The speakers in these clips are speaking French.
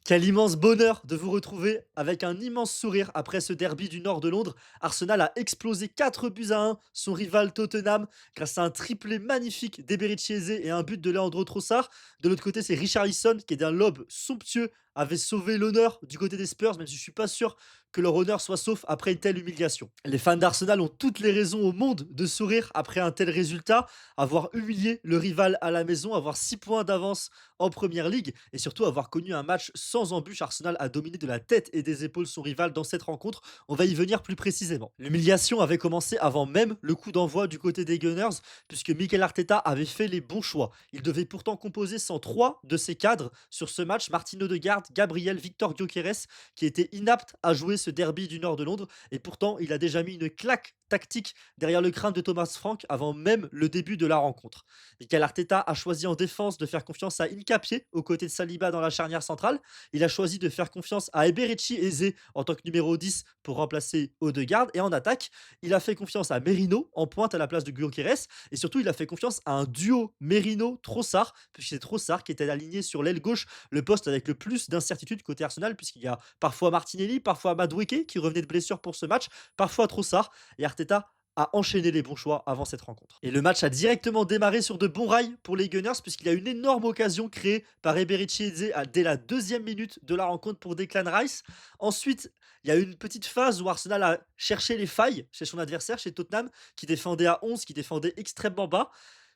Quel immense bonheur de vous retrouver avec un immense sourire après ce derby du nord de Londres. Arsenal a explosé 4 buts à 1 son rival Tottenham grâce à un triplé magnifique d'Eberechi Eze et un but de Leandro Trossard. De l'autre côté, c'est Richarlison qui, d'un lob somptueux, avait sauvé l'honneur du côté des Spurs, même si je suis pas sûr que leur honneur soit sauf après une telle humiliation. Les fans d'Arsenal ont toutes les raisons au monde de sourire après un tel résultat, avoir humilié le rival à la maison, avoir 6 points d'avance en première ligue et surtout avoir connu un match sans embûche. Arsenal a dominé de la tête et des épaules son rival dans cette rencontre. On va y venir plus précisément. L'humiliation avait commencé avant même le coup d'envoi du côté des Gunners, puisque Mikel Arteta avait fait les bons choix. Il devait pourtant composer sans trois de ses cadres sur ce match: Martin Odegaard, Gabriel, Victor Gyökeres, qui était inapte à jouer ce derby du nord de Londres. Et pourtant, il a déjà mis une claque tactique derrière le crâne de Thomas Frank avant même le début de la rencontre. Mikel Arteta a choisi en défense de faire confiance à Hincapié aux côtés de Saliba dans la charnière centrale. Il a choisi de faire confiance à Eberechi Eze en tant que numéro 10 pour remplacer Odegaard. Et en attaque, il a fait confiance à Merino en pointe à la place de Gyökeres. Et surtout, il a fait confiance à un duo Merino-Trossard, puisque c'est Trossard qui était aligné sur l'aile gauche, le poste avec le plus d'incertitude côté Arsenal, puisqu'il y a parfois Martinelli, parfois Madueke qui revenait de blessure pour ce match, parfois Trossard. Et Arteta a enchaîné les bons choix avant cette rencontre. Et le match a directement démarré sur de bons rails pour les Gunners, puisqu'il y a une énorme occasion créée par Eberechi Eze dès la deuxième minute de la rencontre pour Declan Rice. Ensuite, il y a eu une petite phase où Arsenal a cherché les failles chez son adversaire, chez Tottenham, qui défendait à 11, qui défendait extrêmement bas.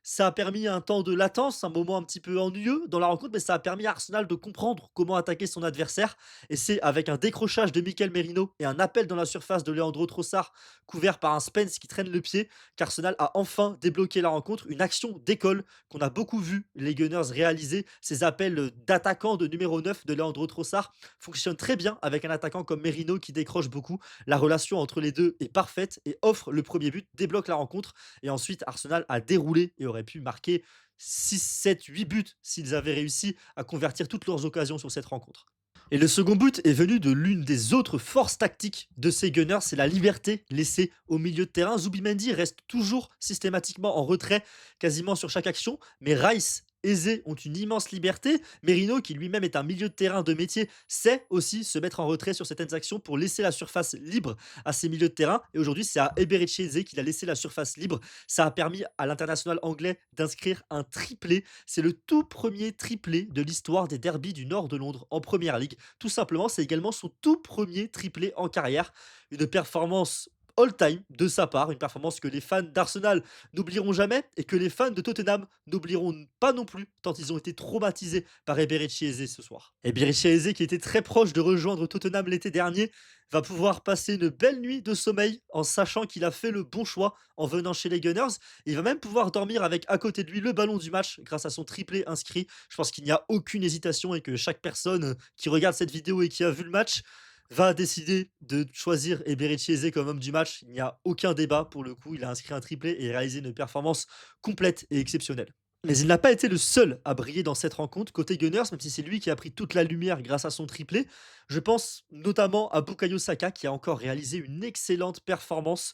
Ça a permis un temps de latence, un moment un petit peu ennuyeux dans la rencontre, mais ça a permis à Arsenal de comprendre comment attaquer son adversaire. Et c'est avec un décrochage de Mikel Merino et un appel dans la surface de Leandro Trossard, couvert par un Spence qui traîne le pied, qu'Arsenal a enfin débloqué la rencontre. Une action d'école qu'on a beaucoup vu les Gunners réaliser. Ces appels d'attaquant de numéro 9 de Leandro Trossard fonctionnent très bien avec un attaquant comme Merino qui décroche beaucoup. La relation entre les deux est parfaite et offre le premier but, débloque la rencontre. Et ensuite, Arsenal a déroulé et aurait pu marquer 6, 7, 8 buts s'ils avaient réussi à convertir toutes leurs occasions sur cette rencontre. Et le second but est venu de l'une des autres forces tactiques de ces Gunners, c'est la liberté laissée au milieu de terrain. Zubimendi reste toujours systématiquement en retrait quasiment sur chaque action, mais Rice, Eze ont une immense liberté. Merino, qui lui-même est un milieu de terrain de métier, sait aussi se mettre en retrait sur certaines actions pour laisser la surface libre à ses milieux de terrain. Et aujourd'hui, c'est à Eberechi Eze qu'il a laissé la surface libre. Ça a permis à l'international anglais d'inscrire un triplé. C'est le tout premier triplé de l'histoire des derbies du nord de Londres en première ligue. Tout simplement, c'est également son tout premier triplé en carrière. Une performance all-time de sa part, une performance que les fans d'Arsenal n'oublieront jamais et que les fans de Tottenham n'oublieront pas non plus, tant ils ont été traumatisés par Eberechi Eze ce soir. Eberechi Eze, qui était très proche de rejoindre Tottenham l'été dernier, va pouvoir passer une belle nuit de sommeil en sachant qu'il a fait le bon choix en venant chez les Gunners. Il va même pouvoir dormir avec à côté de lui le ballon du match grâce à son triplé inscrit. Je pense qu'il n'y a aucune hésitation et que chaque personne qui regarde cette vidéo et qui a vu le match va décider de choisir Eberechi Eze comme homme du match. Il n'y a aucun débat pour le coup. Il a inscrit un triplé et réalisé une performance complète et exceptionnelle. Mais il n'a pas été le seul à briller dans cette rencontre côté Gunners, même si c'est lui qui a pris toute la lumière grâce à son triplé. Je pense notamment à Bukayo Saka qui a encore réalisé une excellente performance.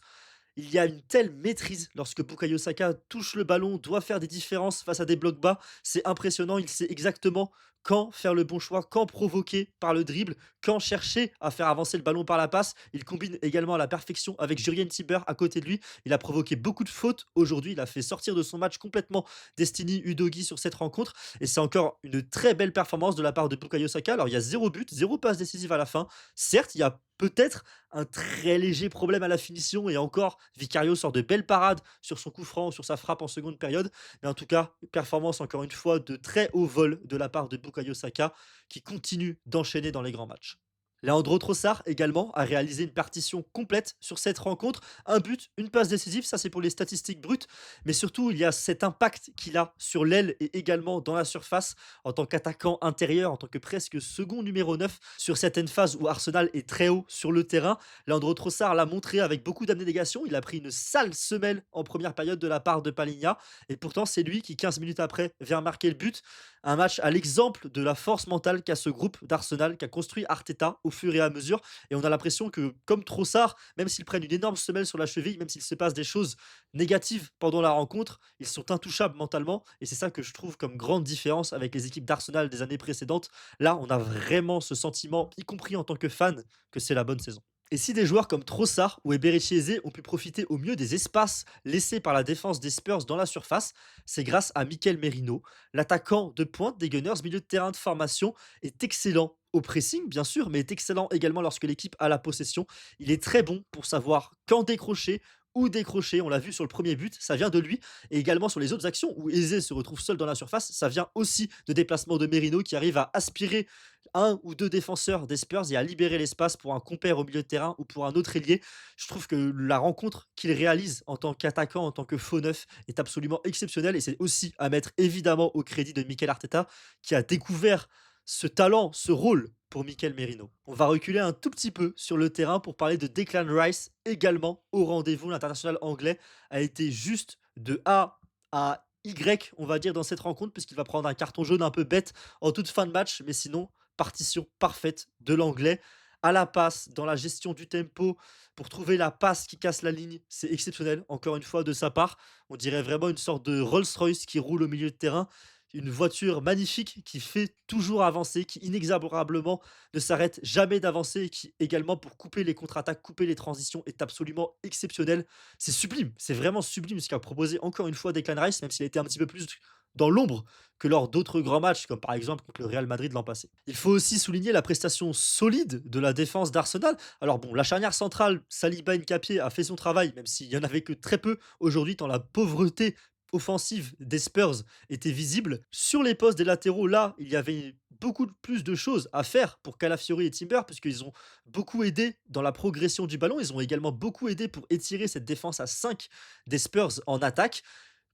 Il y a une telle maîtrise lorsque Bukayo Saka touche le ballon, doit faire des différences face à des blocs bas. C'est impressionnant, il sait exactement quand faire le bon choix, quand provoquer par le dribble, quand chercher à faire avancer le ballon par la passe. Il combine également à la perfection avec Jurien Timber à côté de lui. Il a provoqué beaucoup de fautes aujourd'hui. Il a fait sortir de son match complètement Destiny Udogi sur cette rencontre. Et c'est encore une très belle performance de la part de Bukayo Saka. Alors il y a zéro but, zéro passe décisive à la fin. Certes, il y a peut-être un très léger problème à la finition et encore, Vicario sort de belles parades sur son coup franc, sur sa frappe en seconde période. Mais en tout cas, performance encore une fois de très haut vol de la part de Bukayo Saka qui continue d'enchaîner dans les grands matchs. Leandro Trossard également a réalisé une partition complète sur cette rencontre. Un but, une passe décisive, ça c'est pour les statistiques brutes. Mais surtout, il y a cet impact qu'il a sur l'aile et également dans la surface en tant qu'attaquant intérieur, en tant que presque second numéro 9 sur certaines phases où Arsenal est très haut sur le terrain. Leandro Trossard l'a montré avec beaucoup d'abnégation. Il a pris une sale semelle en première période de la part de Palinha. Et pourtant, c'est lui qui, 15 minutes après, vient marquer le but. Un match à l'exemple de la force mentale qu'a ce groupe d'Arsenal, qu'a construit Arteta au fur et à mesure et on a l'impression que, comme Trossard, même s'ils prennent une énorme semelle sur la cheville, même s'il se passe des choses négatives pendant la rencontre, ils sont intouchables mentalement et c'est ça que je trouve comme grande différence avec les équipes d'Arsenal des années précédentes. Là, on a vraiment ce sentiment, y compris en tant que fan, que c'est la bonne saison. Et si des joueurs comme Trossard ou Eberechi ont pu profiter au mieux des espaces laissés par la défense des Spurs dans la surface, c'est grâce à Mikel Merino. L'attaquant de pointe des Gunners, milieu de terrain de formation, est excellent au pressing, bien sûr, mais est excellent également lorsque l'équipe a la possession. Il est très bon pour savoir quand décrocher, où décrocher. On l'a vu sur le premier but, ça vient de lui. Et également sur les autres actions où Eze se retrouve seul dans la surface, ça vient aussi de déplacements de Merino qui arrive à aspirer un ou deux défenseurs des Spurs et à libérer l'espace pour un compère au milieu de terrain ou pour un autre ailier. Je trouve que la rencontre qu'il réalise en tant qu'attaquant, en tant que faux neuf, est absolument exceptionnelle et c'est aussi à mettre évidemment au crédit de Mikel Arteta qui a découvert ce talent, ce rôle pour Mikel Merino. On va reculer un tout petit peu sur le terrain pour parler de Declan Rice, également au rendez-vous. L'international anglais a été juste de A à Y, on va dire, dans cette rencontre, puisqu'il va prendre un carton jaune un peu bête en toute fin de match, mais sinon, partition parfaite de l'anglais. À la passe, dans la gestion du tempo, pour trouver la passe qui casse la ligne, c'est exceptionnel, encore une fois, de sa part. On dirait vraiment une sorte de Rolls-Royce qui roule au milieu de terrain. Une voiture magnifique qui fait toujours avancer, qui inexorablement ne s'arrête jamais d'avancer et qui également pour couper les contre-attaques, couper les transitions est absolument exceptionnel. C'est sublime, c'est vraiment sublime ce qu'a proposé encore une fois Declan Rice, même s'il a été un petit peu plus dans l'ombre que lors d'autres grands matchs, comme par exemple contre le Real Madrid l'an passé. Il faut aussi souligner la prestation solide de la défense d'Arsenal. Alors bon, la charnière centrale, Saliba Nkapié a fait son travail, même s'il y en avait que très peu aujourd'hui, tant la pauvreté offensive des Spurs était visible. Sur les postes des latéraux, là, il y avait beaucoup plus de choses à faire pour Calafiori et Timber, puisqu'ils ont beaucoup aidé dans la progression du ballon. Ils ont également beaucoup aidé pour étirer cette défense à 5 des Spurs en attaque.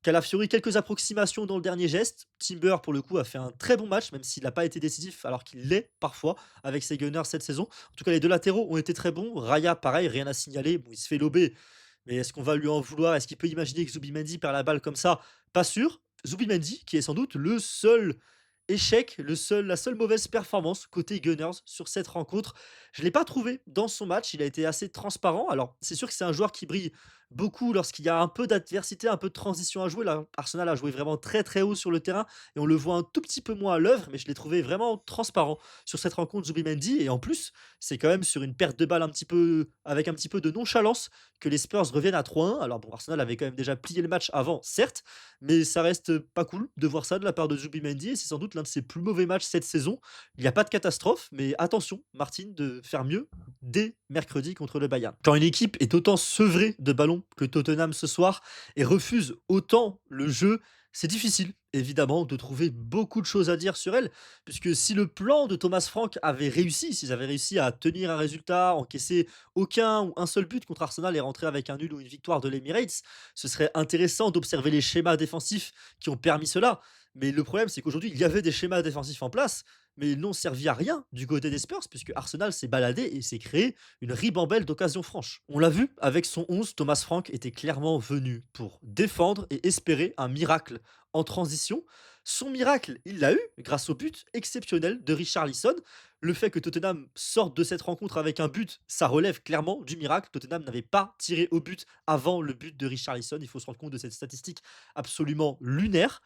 Calafiori, quelques approximations dans le dernier geste. Timber, pour le coup, a fait un très bon match, même s'il n'a pas été décisif, alors qu'il l'est parfois avec ses Gunners cette saison. En tout cas, les deux latéraux ont été très bons. Raya, pareil, rien à signaler. Bon, il se fait lober, mais est-ce qu'on va lui en vouloir? Est-ce qu'il peut imaginer que Zubimendi perd la balle comme ça? Pas sûr. Zubimendi, qui est sans doute le seul échec, la seule mauvaise performance côté Gunners sur cette rencontre. Je ne l'ai pas trouvé dans son match, il a été assez transparent. Alors, c'est sûr que c'est un joueur qui brille beaucoup lorsqu'il y a un peu d'adversité, un peu de transition à jouer. Là, Arsenal a joué vraiment très très haut sur le terrain et on le voit un tout petit peu moins à l'œuvre, mais je l'ai trouvé vraiment transparent sur cette rencontre Zubimendi. Et en plus, c'est quand même sur une perte de balle un petit peu, avec un petit peu de nonchalance que les Spurs reviennent à 3-1. Alors bon, Arsenal avait quand même déjà plié le match avant, certes, mais ça reste pas cool de voir ça de la part de Zubimendi et c'est sans doute l'un de ses plus mauvais matchs cette saison. Il n'y a pas de catastrophe, mais attention, Martin, de faire mieux dès mercredi contre le Bayern. Quand une équipe est autant sevrée de ballons que Tottenham ce soir et refuse autant le jeu, c'est difficile, évidemment, de trouver beaucoup de choses à dire sur elle, puisque si le plan de Thomas Frank avait réussi, s'ils avaient réussi à tenir un résultat, encaisser aucun ou un seul but contre Arsenal et rentrer avec un nul ou une victoire de l'Emirates, ce serait intéressant d'observer les schémas défensifs qui ont permis cela. Mais le problème, c'est qu'aujourd'hui, il y avait des schémas défensifs en place, mais ils n'ont servi à rien du côté des Spurs, puisque Arsenal s'est baladé et s'est créé une ribambelle d'occasions franches. On l'a vu, avec son 11, Thomas Frank était clairement venu pour défendre et espérer un miracle en transition. Son miracle, il l'a eu grâce au but exceptionnel de Richarlison. Le fait que Tottenham sorte de cette rencontre avec un but, ça relève clairement du miracle. Tottenham n'avait pas tiré au but avant le but de Richarlison. Il faut se rendre compte de cette statistique absolument lunaire.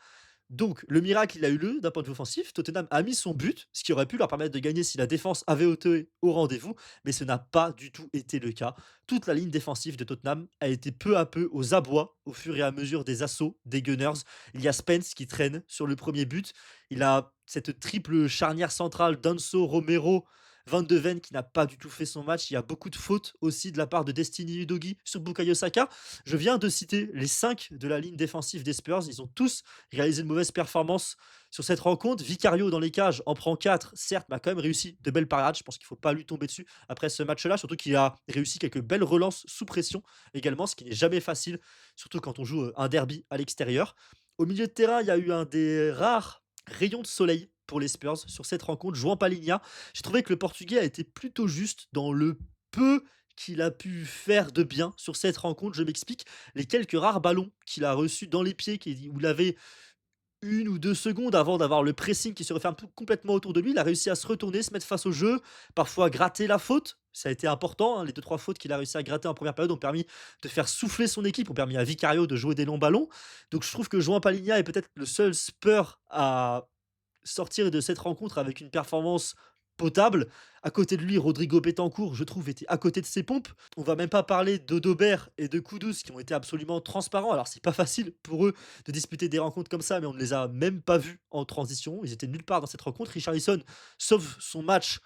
Donc, le miracle, il a eu lieu d'un point de vue offensif. Tottenham a mis son but, ce qui aurait pu leur permettre de gagner si la défense avait été au rendez-vous, mais ce n'a pas du tout été le cas. Toute la ligne défensive de Tottenham a été peu à peu aux abois au fur et à mesure des assauts des Gunners. Il y a Spence qui traîne sur le premier but. Il a cette triple charnière centrale d'Anso Romero. Van de Ven qui n'a pas du tout fait son match. Il y a beaucoup de fautes aussi de la part de Destiny Udogie sur Bukayo Saka. Je viens de citer les 5 de la ligne défensive des Spurs. Ils ont tous réalisé une mauvaise performance sur cette rencontre. Vicario dans les cages en prend 4, certes, mais a quand même réussi de belles parades. Je pense qu'il ne faut pas lui tomber dessus après ce match-là, surtout qu'il a réussi quelques belles relances sous pression également, ce qui n'est jamais facile, surtout quand on joue un derby à l'extérieur. Au milieu de terrain, il y a eu un des rares rayons de soleil pour les Spurs sur cette rencontre. Jouant Palinha, j'ai trouvé que le Portugais a été plutôt juste dans le peu qu'il a pu faire de bien sur cette rencontre. Je m'explique, les quelques rares ballons qu'il a reçus dans les pieds, où il avait 1 ou 2 secondes avant d'avoir le pressing qui se referme tout complètement autour de lui. Il a réussi à se retourner, se mettre face au jeu, parfois gratter la faute. Ça a été important, hein, les deux trois fautes qu'il a réussi à gratter en première période ont permis de faire souffler son équipe, ont permis à Vicario de jouer des longs ballons. Donc je trouve que João Palhinha est peut-être le seul Spur à sortir de cette rencontre avec une performance potable. À côté de lui, Rodrigo Betancourt, je trouve, était à côté de ses pompes. On va même pas parler d'Odobert et de Kudus qui ont été absolument transparents. Alors, c'est pas facile pour eux de disputer des rencontres comme ça, mais on ne les a même pas vus en transition. Ils étaient nulle part dans cette rencontre. Richarlison sauve son match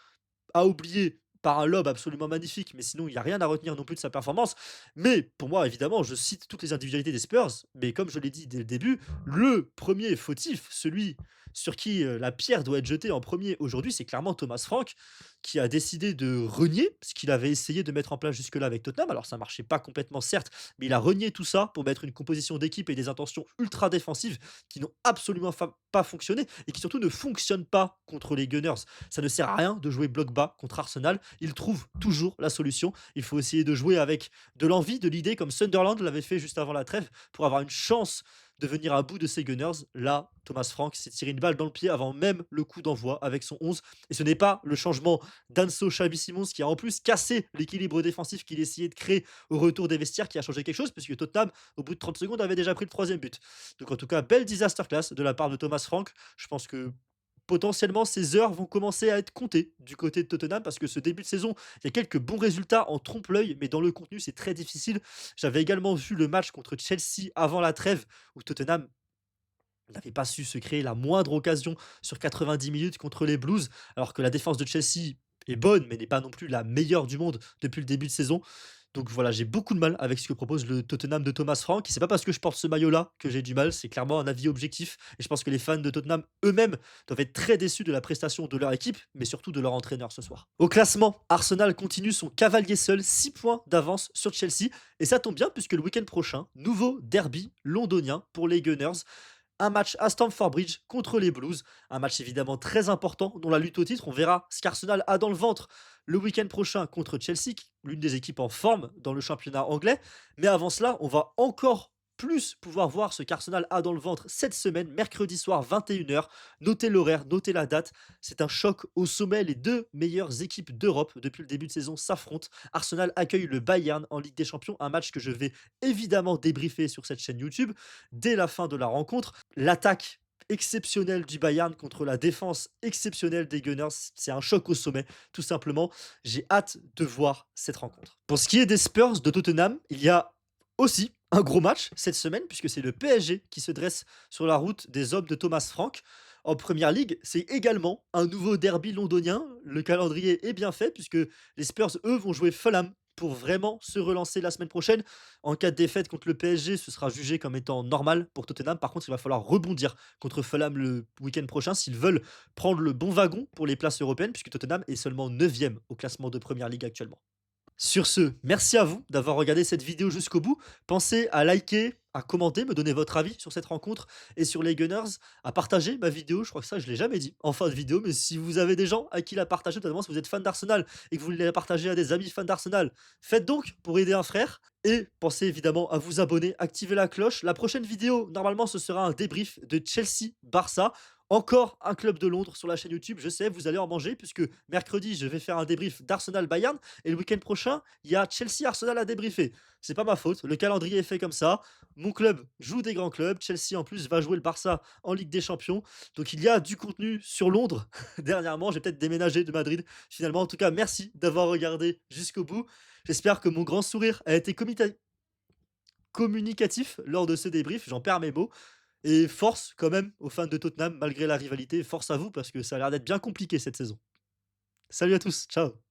à oublier par un lob absolument magnifique, mais sinon il n'y a rien à retenir non plus de sa performance. Mais pour moi, évidemment, je cite toutes les individualités des Spurs, mais comme je l'ai dit dès le début, le premier fautif, celui sur qui la pierre doit être jetée en premier aujourd'hui, c'est clairement Thomas Frank, qui a décidé de renier ce qu'il avait essayé de mettre en place jusque-là avec Tottenham. Alors ça marchait pas complètement, certes, mais il a renié tout ça pour mettre une composition d'équipe et des intentions ultra défensives qui n'ont absolument pas fonctionné et qui surtout ne fonctionnent pas contre les Gunners. Ça ne sert à rien de jouer bloc bas contre Arsenal. Ils trouvent toujours la solution. Il faut essayer de jouer avec de l'envie, de l'idée, comme Sunderland l'avait fait juste avant la trêve, pour avoir une chance de venir à bout de ces Gunners. Là, Thomas Frank s'est tiré une balle dans le pied avant même le coup d'envoi avec son 11. Et ce n'est pas le changement d'Anso Xabi Simons qui a en plus cassé l'équilibre défensif qu'il essayait de créer au retour des vestiaires qui a changé quelque chose, puisque Tottenham, au bout de 30 secondes, avait déjà pris le troisième but. Donc en tout cas, belle disaster class de la part de Thomas Frank. Je pense que potentiellement, ces heures vont commencer à être comptées du côté de Tottenham parce que ce début de saison, il y a quelques bons résultats en trompe-l'œil, mais dans le contenu, c'est très difficile. J'avais également vu le match contre Chelsea avant la trêve où Tottenham n'avait pas su se créer la moindre occasion sur 90 minutes contre les Blues, alors que la défense de Chelsea est bonne, mais n'est pas non plus la meilleure du monde depuis le début de saison. Donc voilà, j'ai beaucoup de mal avec ce que propose le Tottenham de Thomas Frank. Et c'est pas parce que je porte ce maillot-là que j'ai du mal, c'est clairement un avis objectif. Et je pense que les fans de Tottenham eux-mêmes doivent être très déçus de la prestation de leur équipe, mais surtout de leur entraîneur ce soir. Au classement, Arsenal continue son cavalier seul, 6 points d'avance sur Chelsea. Et ça tombe bien puisque le week-end prochain, nouveau derby londonien pour les Gunners. Un match à Stamford Bridge contre les Blues. Un match évidemment très important dans la lutte au titre. On verra ce qu'Arsenal a dans le ventre le week-end prochain contre Chelsea, l'une des équipes en forme dans le championnat anglais. Mais avant cela, on va encore plus pouvoir voir ce qu'Arsenal a dans le ventre cette semaine, mercredi soir 21 h. Notez l'horaire, notez la date. C'est un choc au sommet. Les deux meilleures équipes d'Europe depuis le début de saison s'affrontent. Arsenal accueille le Bayern en Ligue des Champions, un match que je vais évidemment débriefer sur cette chaîne YouTube dès la fin de la rencontre. L'attaque exceptionnelle du Bayern contre la défense exceptionnelle des Gunners, c'est un choc au sommet, tout simplement. J'ai hâte de voir cette rencontre. Pour ce qui est des Spurs de Tottenham, il y a aussi un gros match cette semaine, puisque c'est le PSG qui se dresse sur la route des hommes de Thomas Frank. En première ligue, c'est également un nouveau derby londonien. Le calendrier est bien fait, puisque les Spurs, eux, vont jouer Fulham pour vraiment se relancer la semaine prochaine. En cas de défaite contre le PSG, ce sera jugé comme étant normal pour Tottenham. Par contre, il va falloir rebondir contre Fulham le week-end prochain s'ils veulent prendre le bon wagon pour les places européennes, puisque Tottenham est seulement 9e au classement de Première Ligue actuellement. Sur ce, merci à vous d'avoir regardé cette vidéo jusqu'au bout. Pensez à liker, à commenter, me donner votre avis sur cette rencontre et sur les Gunners, à partager ma vidéo. Je crois que ça, je ne l'ai jamais dit en fin de vidéo, mais si vous avez des gens à qui la partager, notamment si vous êtes fan d'Arsenal et que vous voulez la partager à des amis fans d'Arsenal, faites donc pour aider un frère. Et pensez évidemment à vous abonner, activer la cloche. La prochaine vidéo, normalement, ce sera un débrief de Chelsea-Barça. Encore un club de Londres sur la chaîne YouTube. Je sais, vous allez en manger puisque mercredi, je vais faire un débrief d'Arsenal-Bayern et le week-end prochain, il y a Chelsea-Arsenal à débriefer. C'est pas ma faute, le calendrier est fait comme ça. Mon club joue des grands clubs. Chelsea en plus va jouer le Barça en Ligue des Champions. Donc il y a du contenu sur Londres. Dernièrement, j'ai peut-être déménagé de Madrid finalement. En tout cas, merci d'avoir regardé jusqu'au bout. J'espère que mon grand sourire a été communicatif lors de ce débrief. J'en perds mes mots. Et force quand même aux fans de Tottenham malgré la rivalité. Force à vous parce que ça a l'air d'être bien compliqué cette saison. Salut à tous, ciao.